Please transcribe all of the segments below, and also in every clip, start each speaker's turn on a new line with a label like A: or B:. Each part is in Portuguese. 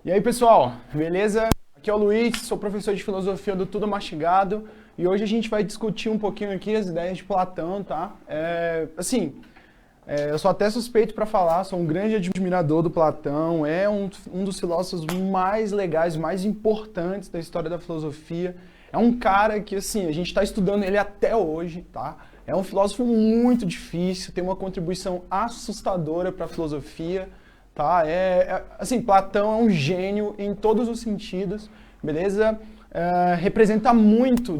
A: E aí, pessoal, beleza? Aqui é o Luiz, sou professor de filosofia do Tudo Mastigado e hoje a gente vai discutir um pouquinho aqui as ideias de Platão, tá? Eu sou até suspeito para falar, sou um grande admirador do Platão, é um dos filósofos mais legais, mais importantes da história da filosofia. É um cara que, assim, a gente está estudando ele até hoje, tá? É um filósofo muito difícil, tem uma contribuição assustadora para a filosofia, tá? Platão é um gênio em todos os sentidos, beleza? Representa muito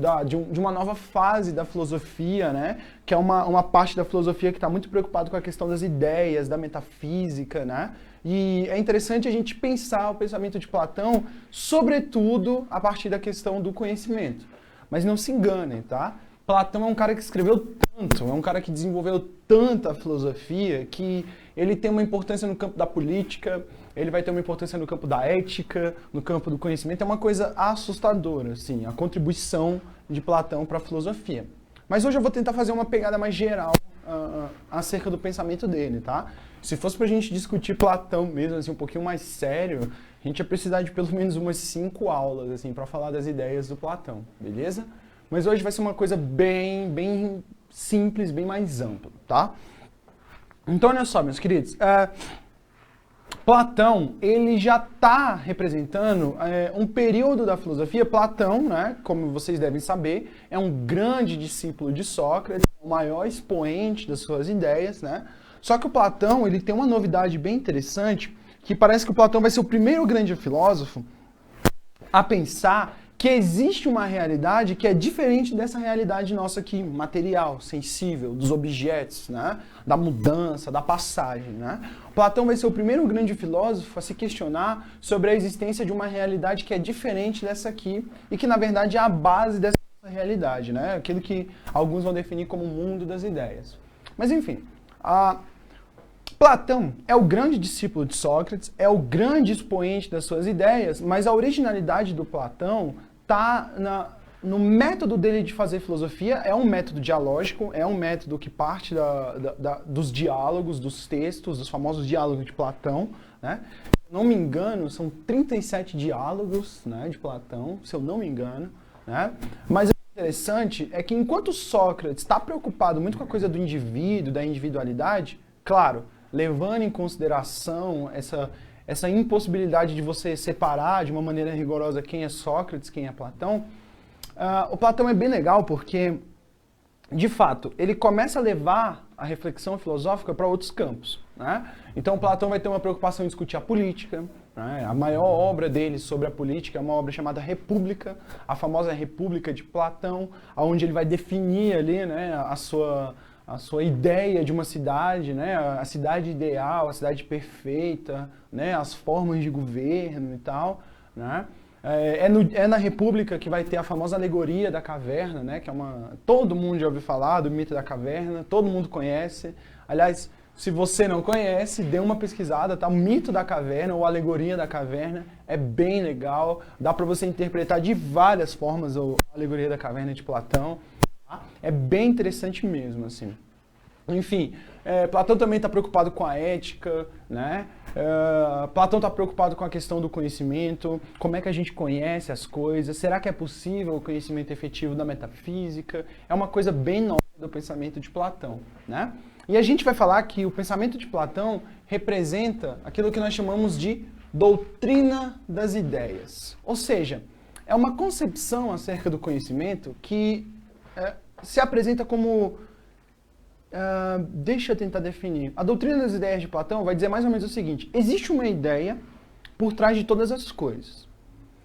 A: de uma nova fase da filosofia, né? Que é uma parte da filosofia que está muito preocupada com a questão das ideias, da metafísica, né? E é interessante a gente pensar o pensamento de Platão, sobretudo a partir da questão do conhecimento. Mas não se enganem, tá? Platão é um cara que escreveu tanto, é um cara que desenvolveu tanta filosofia que ele tem uma importância no campo da política, ele vai ter uma importância no campo da ética, no campo do conhecimento. É uma coisa assustadora, assim, a contribuição de Platão para a filosofia. Mas hoje eu vou tentar fazer uma pegada mais geral acerca do pensamento dele, tá? Se fosse pra gente discutir Platão mesmo, assim, um pouquinho mais sério, a gente ia precisar de pelo menos umas 5 aulas, assim, para falar das ideias do Platão, beleza? Mas hoje vai ser uma coisa bem simples, bem mais ampla, tá? Então, olha só, meus queridos, Platão, ele já está representando um período da filosofia. Platão, né, como vocês devem saber, é um grande discípulo de Sócrates, o maior expoente das suas ideias, né? Só que o Platão, ele tem uma novidade bem interessante, que parece que o Platão vai ser o primeiro grande filósofo a pensar que existe uma realidade que é diferente dessa realidade nossa aqui, material, sensível, dos objetos, né? Da mudança, da passagem, né? Platão vai ser o primeiro grande filósofo a se questionar sobre a existência de uma realidade que é diferente dessa aqui e que, na verdade, é a base dessa realidade, né? Aquilo que alguns vão definir como o mundo das ideias. Mas, enfim, Platão é o grande discípulo de Sócrates, é o grande expoente das suas ideias, mas a originalidade do Platão está no método dele de fazer filosofia. É um método dialógico, é um método que parte dos diálogos, dos textos, dos famosos diálogos de Platão, né? Se eu não me engano, são 37 diálogos, né, de Platão, se eu não me engano, né? Mas o interessante é que enquanto Sócrates está preocupado muito com a coisa do indivíduo, da individualidade, claro, levando em consideração essa impossibilidade de você separar de uma maneira rigorosa quem é Sócrates, quem é Platão, o Platão é bem legal porque, de fato, ele começa a levar a reflexão filosófica para outros campos, né? Então, Platão vai ter uma preocupação em discutir a política, né? A maior obra dele sobre a política é uma obra chamada República, a famosa República de Platão, onde ele vai definir ali, né, a sua ideia de uma cidade, né, a cidade ideal, a cidade perfeita, né, as formas de governo e tal, né? É na República que vai ter a famosa alegoria da caverna, né, que todo mundo já ouviu falar do mito da caverna, todo mundo conhece. Aliás, se você não conhece, dê uma pesquisada, tá? O mito da caverna ou alegoria da caverna é bem legal, dá para você interpretar de várias formas a alegoria da caverna de Platão. É bem interessante mesmo, assim. Enfim, Platão também está preocupado com a ética, né? Platão está preocupado com a questão do conhecimento, como é que a gente conhece as coisas, será que é possível o conhecimento efetivo da metafísica? É uma coisa bem nova do pensamento de Platão, né? E a gente vai falar que o pensamento de Platão representa aquilo que nós chamamos de doutrina das ideias. Ou seja, é uma concepção acerca do conhecimento que se apresenta como... deixa eu tentar definir. A doutrina das ideias de Platão vai dizer mais ou menos o seguinte: existe uma ideia por trás de todas as coisas.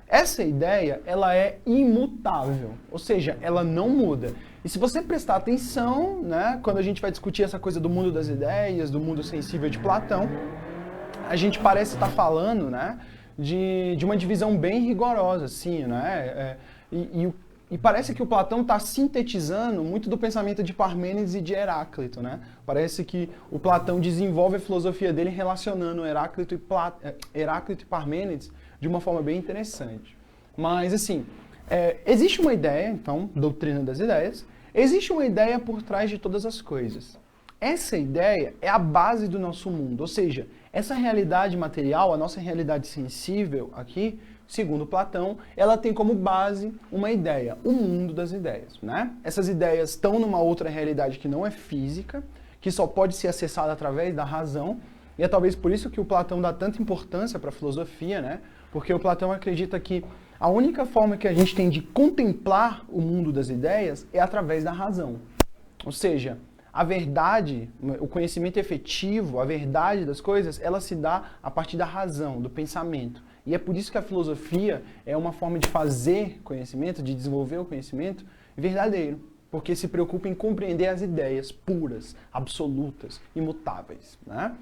A: Essa ideia, ela é imutável, ou seja, ela não muda. E se você prestar atenção, né, quando a gente vai discutir essa coisa do mundo das ideias, do mundo sensível de Platão, a gente parece estar falando, né, de uma divisão bem rigorosa, assim, né? E parece que o Platão está sintetizando muito do pensamento de Parmênides e de Heráclito, né? Parece que o Platão desenvolve a filosofia dele relacionando Heráclito e Parmênides de uma forma bem interessante. Mas, assim, existe uma ideia, então, doutrina das ideias, existe uma ideia por trás de todas as coisas. Essa ideia é a base do nosso mundo, ou seja, Essa realidade material, a nossa realidade sensível aqui, segundo Platão, ela tem como base uma ideia, o mundo das ideias, né? Essas ideias estão numa outra realidade que não é física, que só pode ser acessada através da razão, e é talvez por isso que o Platão dá tanta importância para a filosofia, né? Porque o Platão acredita que a única forma que a gente tem de contemplar o mundo das ideias é através da razão. Ou seja, a verdade, o conhecimento efetivo, a verdade das coisas, ela se dá a partir da razão, do pensamento. E é por isso que a filosofia é uma forma de fazer conhecimento, de desenvolver o conhecimento verdadeiro. Porque se preocupa em compreender as ideias puras, absolutas, imutáveis, né?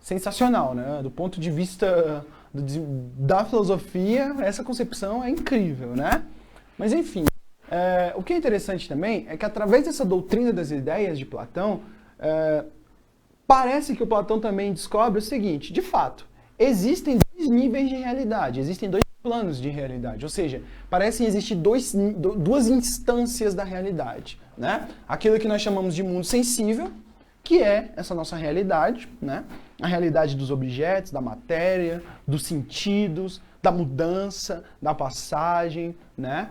A: Sensacional, né? Do ponto de vista da filosofia, essa concepção é incrível, né? Mas enfim, o que é interessante também é que através dessa doutrina das ideias de Platão, parece que o Platão também descobre o seguinte: de fato, existem dois níveis de realidade, existem dois planos de realidade, ou seja, parecem existir duas instâncias da realidade, né? Aquilo que nós chamamos de mundo sensível, que é essa nossa realidade, né? A realidade dos objetos, da matéria, dos sentidos, da mudança, da passagem, né?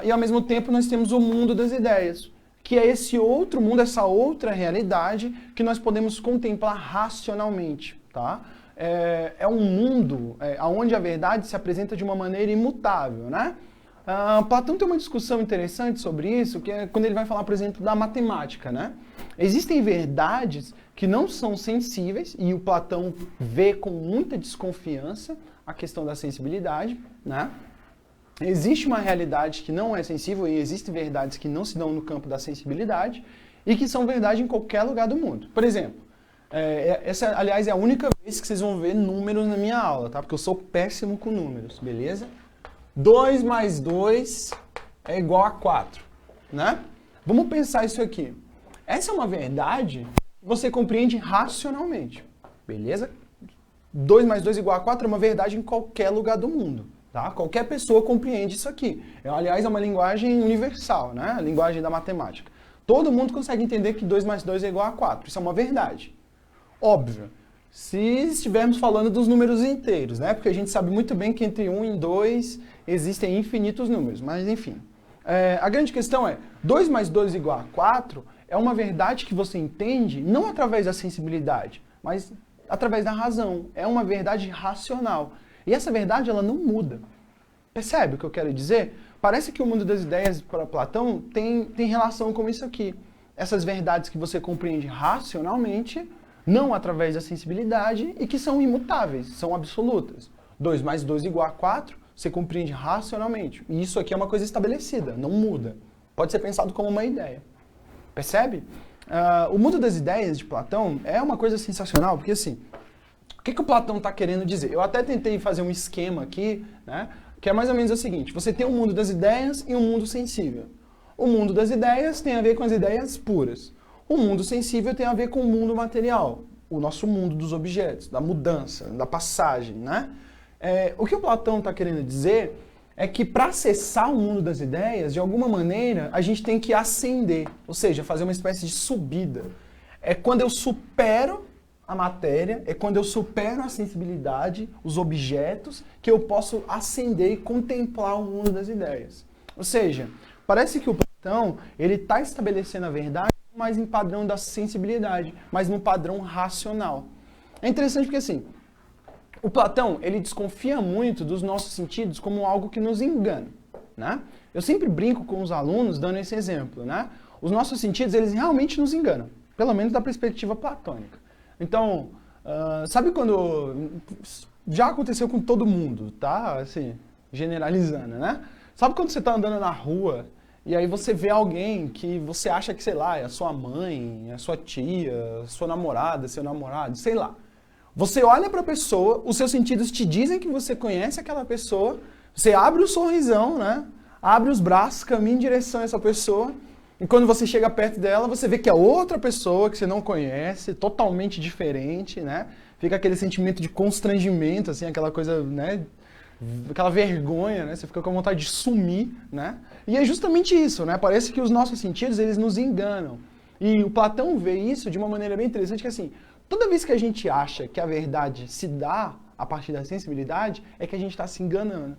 A: E ao mesmo tempo nós temos o mundo das ideias, que é esse outro mundo, essa outra realidade que nós podemos contemplar racionalmente, tá? É um mundo onde a verdade se apresenta de uma maneira imutável, né? Platão tem uma discussão interessante sobre isso, que é quando ele vai falar, por exemplo, da matemática, né? Existem verdades que não são sensíveis, e o Platão vê com muita desconfiança a questão da sensibilidade, né? Existe uma realidade que não é sensível, e existem verdades que não se dão no campo da sensibilidade, e que são verdade em qualquer lugar do mundo. Por exemplo, essa, aliás, é a única vez que vocês vão ver números na minha aula, tá? Porque eu sou péssimo com números, beleza? 2 mais 2 é igual a 4, né? Vamos pensar isso aqui. Essa é uma verdade que você compreende racionalmente, beleza? 2 mais 2 igual a 4 é uma verdade em qualquer lugar do mundo, tá? Qualquer pessoa compreende isso aqui. Aliás, é uma linguagem universal, né? A linguagem da matemática. Todo mundo consegue entender que 2 mais 2 é igual a 4. Isso é uma verdade. Óbvio, se estivermos falando dos números inteiros, né? Porque a gente sabe muito bem que entre 1 e 2 existem infinitos números, mas enfim. A grande questão é, 2 mais 2 igual a 4 é uma verdade que você entende não através da sensibilidade, mas através da razão. É uma verdade racional. E essa verdade, ela não muda. Percebe o que eu quero dizer? Parece que o mundo das ideias para Platão tem relação com isso aqui. Essas verdades que você compreende racionalmente, não através da sensibilidade, e que são imutáveis, são absolutas. 2 mais 2 igual a 4, você compreende racionalmente. E isso aqui é uma coisa estabelecida, não muda. Pode ser pensado como uma ideia. Percebe? O mundo das ideias de Platão é uma coisa sensacional, porque assim, o que o Platão está querendo dizer? Eu até tentei fazer um esquema aqui, né, que é mais ou menos o seguinte: você tem um mundo das ideias e um mundo sensível. O mundo das ideias tem a ver com as ideias puras. O mundo sensível tem a ver com o mundo material, o nosso mundo dos objetos, da mudança, da passagem, né? O que o Platão está querendo dizer é que para acessar o mundo das ideias, de alguma maneira, a gente tem que ascender, ou seja, fazer uma espécie de subida. É quando eu supero a matéria, é quando eu supero a sensibilidade, os objetos, que eu posso ascender e contemplar o mundo das ideias. Ou seja, parece que o Platão ele está estabelecendo a verdade mais em padrão da sensibilidade, mas no padrão racional. É interessante porque assim, o Platão, ele desconfia muito dos nossos sentidos como algo que nos engana, né? Eu sempre brinco com os alunos dando esse exemplo, né? Os nossos sentidos, eles realmente nos enganam, pelo menos da perspectiva platônica. Então, sabe quando... Já aconteceu com todo mundo, tá? Assim, generalizando, né? Sabe quando você tá andando na rua e aí você vê alguém que você acha que, sei lá, é a sua mãe, é a sua tia, sua namorada, seu namorado, sei lá. Você olha para a pessoa, os seus sentidos te dizem que você conhece aquela pessoa, você abre o sorrisão, né? Abre os braços, caminha em direção a essa pessoa, e quando você chega perto dela, você vê que é outra pessoa que você não conhece, totalmente diferente, né? Fica aquele sentimento de constrangimento, assim, aquela coisa, né? Aquela vergonha, né? Você fica com vontade de sumir, né? E é justamente isso, né? Parece que os nossos sentidos, eles nos enganam. E o Platão vê isso de uma maneira bem interessante, que assim, Toda vez que a gente acha que a verdade se dá a partir da sensibilidade, é que a gente está se enganando.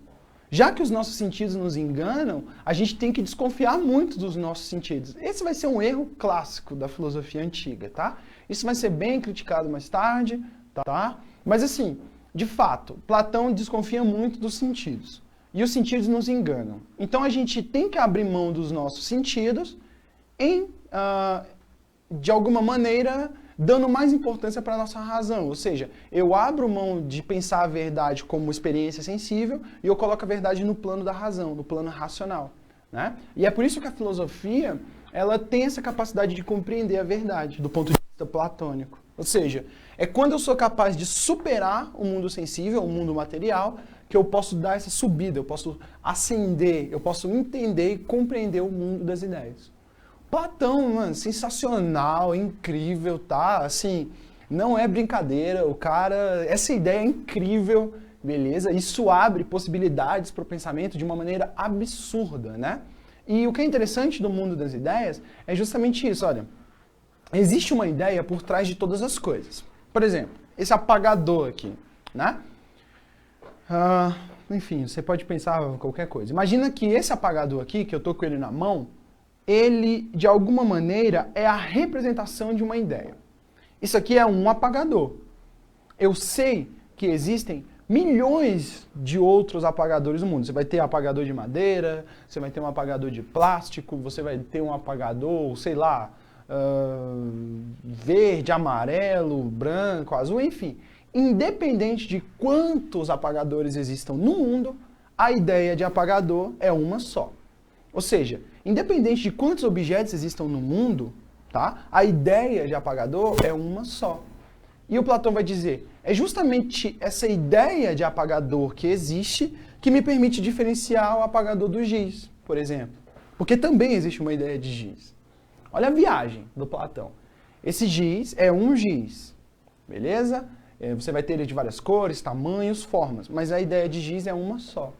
A: Já que os nossos sentidos nos enganam, a gente tem que desconfiar muito dos nossos sentidos. Esse vai ser um erro clássico da filosofia antiga, tá? Isso vai ser bem criticado mais tarde, tá? Mas assim, de fato, Platão desconfia muito dos sentidos. E os sentidos nos enganam. Então a gente tem que abrir mão dos nossos sentidos de alguma maneira, dando mais importância para a nossa razão. Ou seja, eu abro mão de pensar a verdade como experiência sensível e eu coloco a verdade no plano da razão, no plano racional, né? E é por isso que a filosofia, ela tem essa capacidade de compreender a verdade do ponto de vista platônico. Ou seja, é quando eu sou capaz de superar o mundo sensível, o mundo material, que eu posso dar essa subida, eu posso ascender, eu posso entender e compreender o mundo das ideias. Platão, mano, sensacional, incrível, tá? Assim, não é brincadeira, o cara, essa ideia é incrível, beleza? Isso abre possibilidades para o pensamento de uma maneira absurda, né? E o que é interessante do mundo das ideias é justamente isso, olha. Existe uma ideia por trás de todas as coisas. Por exemplo, esse apagador aqui, né? Enfim, você pode pensar qualquer coisa. Imagina que esse apagador aqui, que eu tô com ele na mão, ele, de alguma maneira, é a representação de uma ideia. Isso aqui é um apagador. Eu sei que existem milhões de outros apagadores no mundo. Você vai ter apagador de madeira, você vai ter um apagador de plástico, você vai ter um apagador, sei lá, verde, amarelo, branco, azul, enfim. Independente de quantos apagadores existam no mundo, a ideia de apagador é uma só. Ou seja, independente de quantos objetos existam no mundo, tá? A ideia de apagador é uma só. E o Platão vai dizer, é justamente essa ideia de apagador que existe que me permite diferenciar o apagador do giz, por exemplo. Porque também existe uma ideia de giz. Olha a viagem do Platão. Esse giz é um giz, beleza? Você vai ter ele de várias cores, tamanhos, formas, mas a ideia de giz é uma só.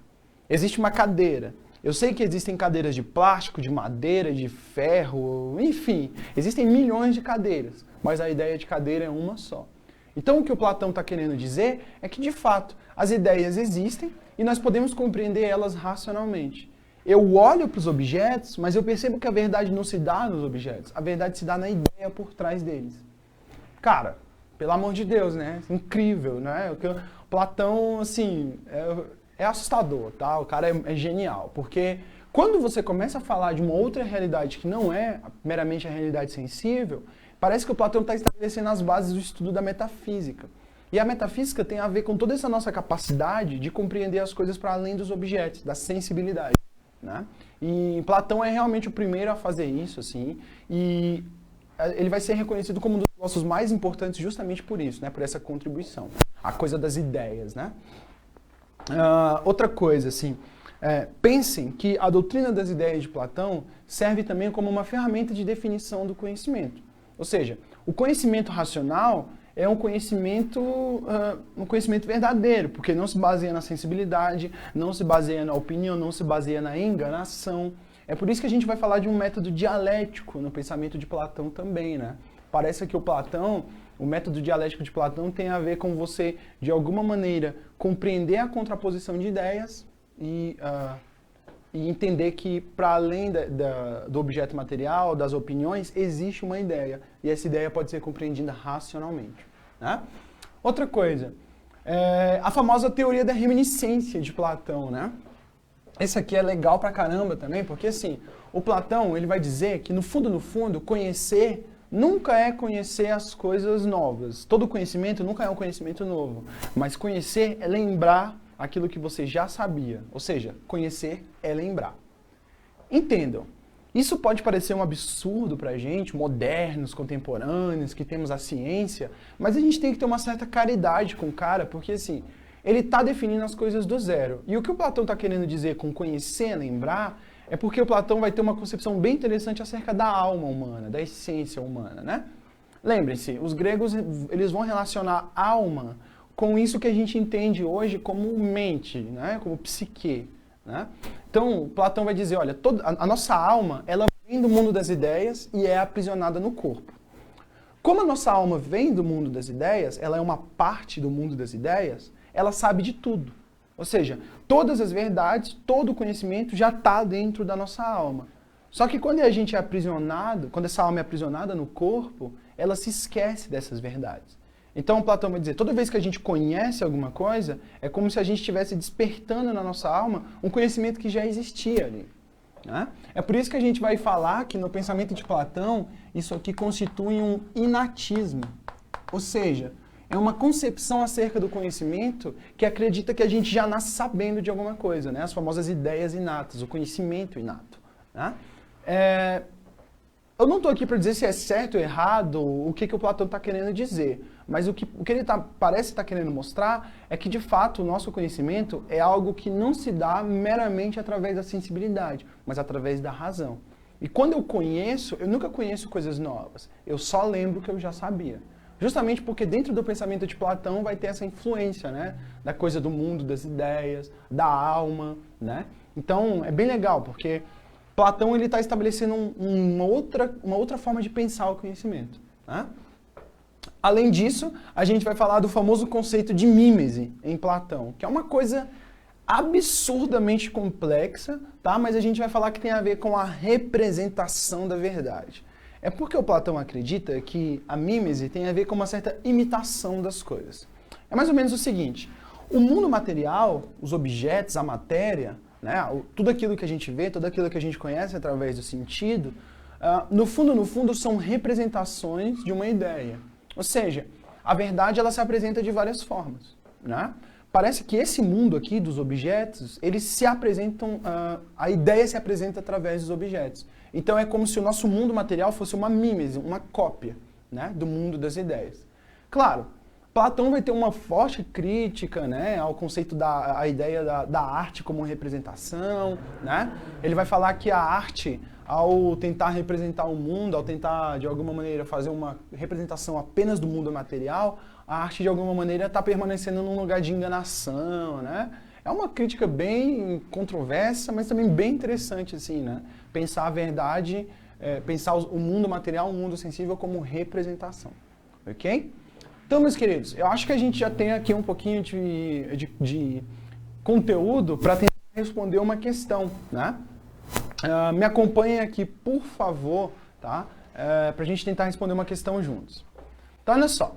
A: Existe uma cadeira. Eu sei que existem cadeiras de plástico, de madeira, de ferro, enfim, existem milhões de cadeiras, mas a ideia de cadeira é uma só. Então o que o Platão está querendo dizer é que, de fato, as ideias existem e nós podemos compreender elas racionalmente. Eu olho para os objetos, mas eu percebo que a verdade não se dá nos objetos, a verdade se dá na ideia por trás deles. Cara, pelo amor de Deus, né? Incrível, né? O Platão, assim, é assustador, tá? O cara é genial, porque quando você começa a falar de uma outra realidade que não é meramente a realidade sensível, parece que o Platão está estabelecendo as bases do estudo da metafísica. E a metafísica tem a ver com toda essa nossa capacidade de compreender as coisas para além dos objetos, da sensibilidade, né? E Platão é realmente o primeiro a fazer isso, assim, e ele vai ser reconhecido como um dos filósofos mais importantes justamente por isso, né? Por essa contribuição, a coisa das ideias, né? Outra coisa, assim, pensem que a doutrina das ideias de Platão serve também como uma ferramenta de definição do conhecimento. Ou seja, o conhecimento racional é um conhecimento verdadeiro, porque não se baseia na sensibilidade, não se baseia na opinião, não se baseia na enganação. É por isso que a gente vai falar de um método dialético no pensamento de Platão também, né? Parece que o método dialético de Platão tem a ver com você, de alguma maneira, compreender a contraposição de ideias e entender que, para além do objeto material, das opiniões, existe uma ideia. E essa ideia pode ser compreendida racionalmente, né? Outra coisa, a famosa teoria da reminiscência de Platão, né? Esse aqui é legal pra caramba também, porque assim, o Platão, ele vai dizer que no fundo, conhecer nunca é conhecer as coisas novas. Todo conhecimento nunca é um conhecimento novo. Mas conhecer é lembrar aquilo que você já sabia. Ou seja, conhecer é lembrar. Entendam, isso pode parecer um absurdo pra gente, modernos, contemporâneos, que temos a ciência, mas a gente tem que ter uma certa caridade com o cara, porque assim, ele está definindo as coisas do zero. E o que o Platão está querendo dizer com conhecer, lembrar, é porque o Platão vai ter uma concepção bem interessante acerca da alma humana, da essência humana, né? Lembrem-se, os gregos eles vão relacionar alma com isso que a gente entende hoje como mente, né? Como psique, né? Então, Platão vai dizer, olha, a nossa alma, ela vem do mundo das ideias e é aprisionada no corpo. Como a nossa alma vem do mundo das ideias, ela é uma parte do mundo das ideias, ela sabe de tudo. Ou seja, todas as verdades, todo o conhecimento já está dentro da nossa alma. Só que quando a gente é aprisionado, quando essa alma é aprisionada no corpo, ela se esquece dessas verdades. Então Platão vai dizer, toda vez que a gente conhece alguma coisa, é como se a gente estivesse despertando na nossa alma um conhecimento que já existia ali. Né? É por isso que a gente vai falar que no pensamento de Platão, isso aqui constitui um inatismo. Ou seja, é uma concepção acerca do conhecimento que acredita que a gente já nasce sabendo de alguma coisa, né? As famosas ideias inatas, o conhecimento inato. Né? Eu não estou aqui para dizer se é certo ou errado o que o Platão está querendo dizer, mas o que ele parece estar querendo mostrar é que, de fato, o nosso conhecimento é algo que não se dá meramente através da sensibilidade, mas através da razão. E quando eu conheço, eu nunca conheço coisas novas, eu só lembro o que eu já sabia. Justamente porque dentro do pensamento de Platão vai ter essa influência, né? Da coisa do mundo, das ideias, da alma, né? Então, é bem legal, porque Platão está estabelecendo uma outra forma de pensar o conhecimento. Né? Além disso, a gente vai falar do famoso conceito de mímese em Platão, que é uma coisa absurdamente complexa, tá? Mas a gente vai falar que tem a ver com a representação da verdade. É porque o Platão acredita que a mímese tem a ver com uma certa imitação das coisas. É mais ou menos o seguinte, o mundo material, os objetos, a matéria, né? Tudo aquilo que a gente vê, tudo aquilo que a gente conhece através do sentido, no fundo, são representações de uma ideia. Ou seja, a verdade ela se apresenta de várias formas. Né? Parece que esse mundo aqui dos objetos, eles se apresentam, a ideia se apresenta através dos objetos. Então é como se o nosso mundo material fosse uma mímese, uma cópia, né, do mundo das ideias. Claro, Platão vai ter uma forte crítica, né, ao conceito da ideia da arte como representação, né? Ele vai falar que a arte, ao tentar representar o mundo, ao tentar, de alguma maneira, fazer uma representação apenas do mundo material, a arte, de alguma maneira, está permanecendo num lugar de enganação, né? É uma crítica bem controversa, mas também bem interessante, assim, né? Pensar a verdade, pensar o mundo material, o mundo sensível como representação, ok? Então, meus queridos, eu acho que a gente já tem aqui um pouquinho de conteúdo para tentar responder uma questão, né? Me acompanhem aqui, por favor, tá? Para a gente tentar responder uma questão juntos. Então, olha só.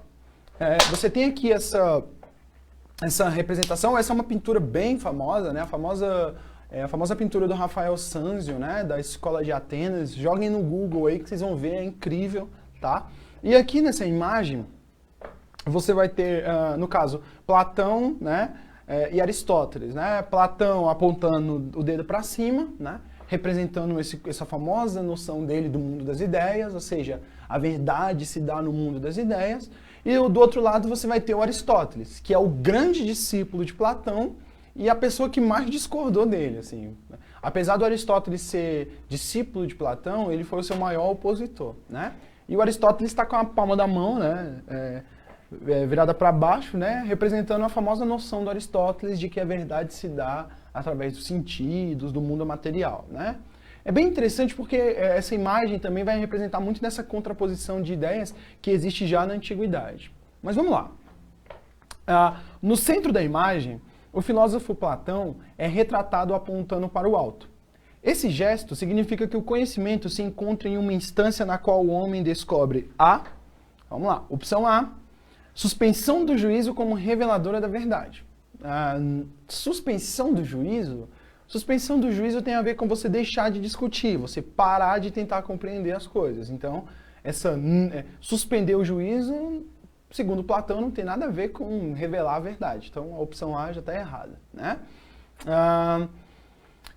A: Você tem aqui essa representação, essa é uma pintura bem famosa, né? A famosa pintura do Rafael Sanzio, né? Da Escola de Atenas. Joguem no Google aí que vocês vão ver, é incrível, tá? E aqui nessa imagem, você vai ter, no caso, Platão, né? E Aristóteles, né? Platão apontando o dedo para cima, né? Representando essa famosa noção dele do mundo das ideias, ou seja, a verdade se dá no mundo das ideias. E do outro lado você vai ter o Aristóteles, que é o grande discípulo de Platão e a pessoa que mais discordou dele. Assim. Apesar do Aristóteles ser discípulo de Platão, ele foi o seu maior opositor. Né? E o Aristóteles está com a palma da mão, né? Virada para baixo, né? Representando a famosa noção do Aristóteles de que a verdade se dá através dos sentidos, do mundo material, né? É bem interessante porque essa imagem também vai representar muito dessa contraposição de ideias que existe já na antiguidade. Mas vamos lá. No centro da imagem, o filósofo Platão é retratado apontando para o alto. Esse gesto significa que o conhecimento se encontra em uma instância na qual o homem descobre vamos lá, opção A, suspensão do juízo como reveladora da verdade. Suspensão do juízo tem a ver com você deixar de discutir, você parar de tentar compreender as coisas. Então, suspender o juízo, segundo Platão, não tem nada a ver com revelar a verdade. Então, a opção A já está errada. Né?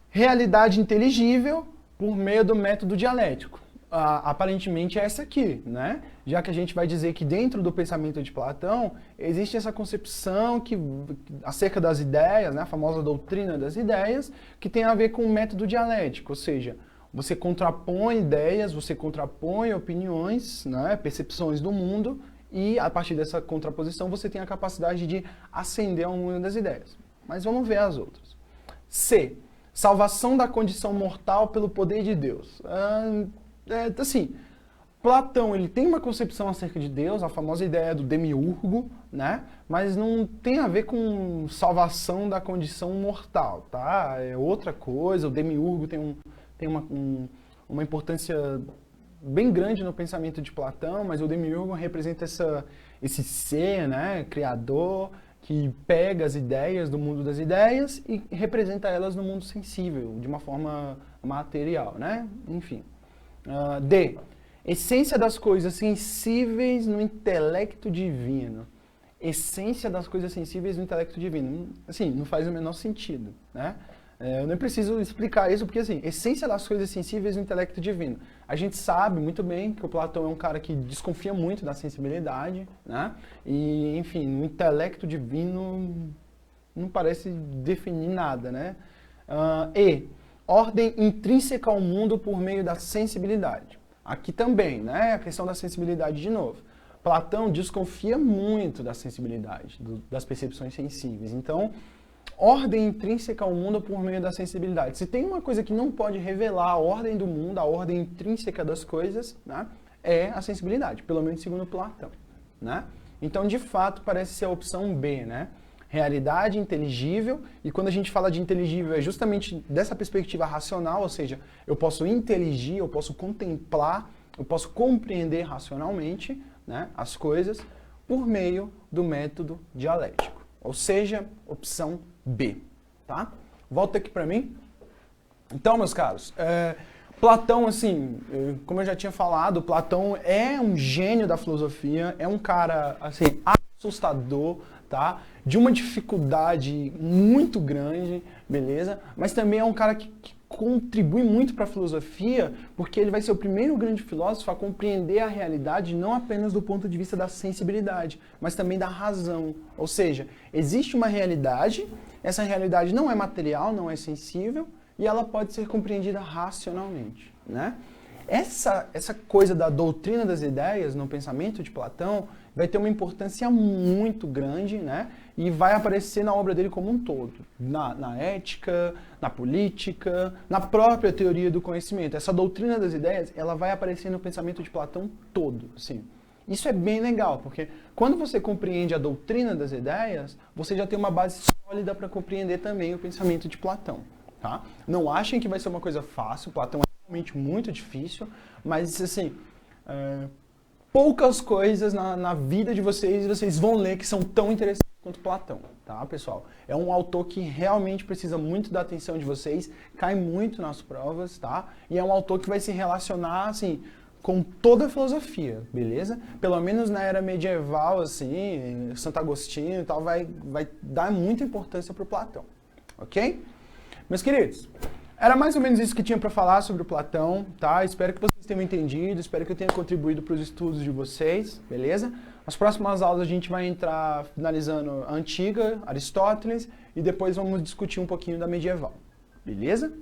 A: Realidade inteligível por meio do método dialético. Aparentemente é essa aqui, né? Já que a gente vai dizer que dentro do pensamento de Platão existe essa concepção acerca das ideias, né? A famosa doutrina das ideias, que tem a ver com o método dialético, ou seja, você contrapõe ideias, você contrapõe opiniões, né? Percepções do mundo, e a partir dessa contraposição você tem a capacidade de ascender ao mundo das ideias. Mas vamos ver as outras. C. Salvação da condição mortal pelo poder de Deus. Assim, Platão, ele tem uma concepção acerca de Deus, a famosa ideia do demiurgo, né? Mas não tem a ver com salvação da condição mortal, tá? É outra coisa, o demiurgo tem uma importância bem grande no pensamento de Platão, mas o demiurgo representa esse ser, né, criador, que pega as ideias do mundo das ideias e representa elas no mundo sensível, de uma forma material, né? Enfim. D. Essência das coisas sensíveis no intelecto divino. Essência das coisas sensíveis no intelecto divino. Assim, não faz o menor sentido, né? Eu nem preciso explicar isso, porque assim, essência das coisas sensíveis no intelecto divino. A gente sabe muito bem que o Platão é um cara que desconfia muito da sensibilidade, né? E, enfim, no intelecto divino não parece definir nada, né? E. Ordem intrínseca ao mundo por meio da sensibilidade. Aqui também, né, a questão da sensibilidade de novo. Platão desconfia muito da sensibilidade, das percepções sensíveis. Então, ordem intrínseca ao mundo por meio da sensibilidade. Se tem uma coisa que não pode revelar a ordem do mundo, a ordem intrínseca das coisas, né, é a sensibilidade, pelo menos segundo Platão, né? Então, de fato, parece ser a opção B, né? Realidade inteligível, e quando a gente fala de inteligível é justamente dessa perspectiva racional, ou seja, eu posso inteligir, eu posso contemplar, eu posso compreender racionalmente, né, as coisas por meio do método dialético, ou seja, opção B, tá? Volta aqui para mim. Então, meus caros, Platão, assim, como eu já tinha falado, Platão é um gênio da filosofia, é um cara, assim, assustador, tá? De uma dificuldade muito grande, beleza? Mas também é um cara que contribui muito para a filosofia, porque ele vai ser o primeiro grande filósofo a compreender a realidade não apenas do ponto de vista da sensibilidade, mas também da razão. Ou seja, existe uma realidade, essa realidade não é material, não é sensível, e ela pode ser compreendida racionalmente, né? Essa coisa da doutrina das ideias no pensamento de Platão vai ter uma importância muito grande, né? E vai aparecer na obra dele como um todo, na ética, na política, na própria teoria do conhecimento. Essa doutrina das ideias, ela vai aparecer no pensamento de Platão todo, assim. Isso é bem legal, porque quando você compreende a doutrina das ideias, você já tem uma base sólida para compreender também o pensamento de Platão, tá? Não achem que vai ser uma coisa fácil, Platão é realmente muito difícil, mas assim, poucas coisas na vida de vocês vão ler que são tão interessantes quanto Platão, tá, pessoal? É um autor que realmente precisa muito da atenção de vocês, cai muito nas provas, tá? E é um autor que vai se relacionar, assim, com toda a filosofia, beleza? Pelo menos na era medieval, assim, Santo Agostinho e tal, vai dar muita importância para o Platão, ok? Meus queridos, era mais ou menos isso que tinha para falar sobre o Platão, tá? Espero que vocês tenham entendido, espero que eu tenha contribuído para os estudos de vocês, beleza? Nas próximas aulas a gente vai entrar finalizando a antiga, Aristóteles, e depois vamos discutir um pouquinho da medieval, beleza?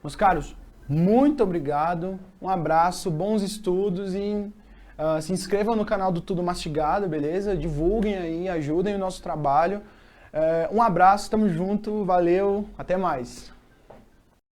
A: Meus caros, muito obrigado, um abraço, bons estudos e se inscrevam no canal do Tudo Mastigado, beleza? Divulguem aí, ajudem o nosso trabalho. Um abraço, tamo junto, valeu, até mais.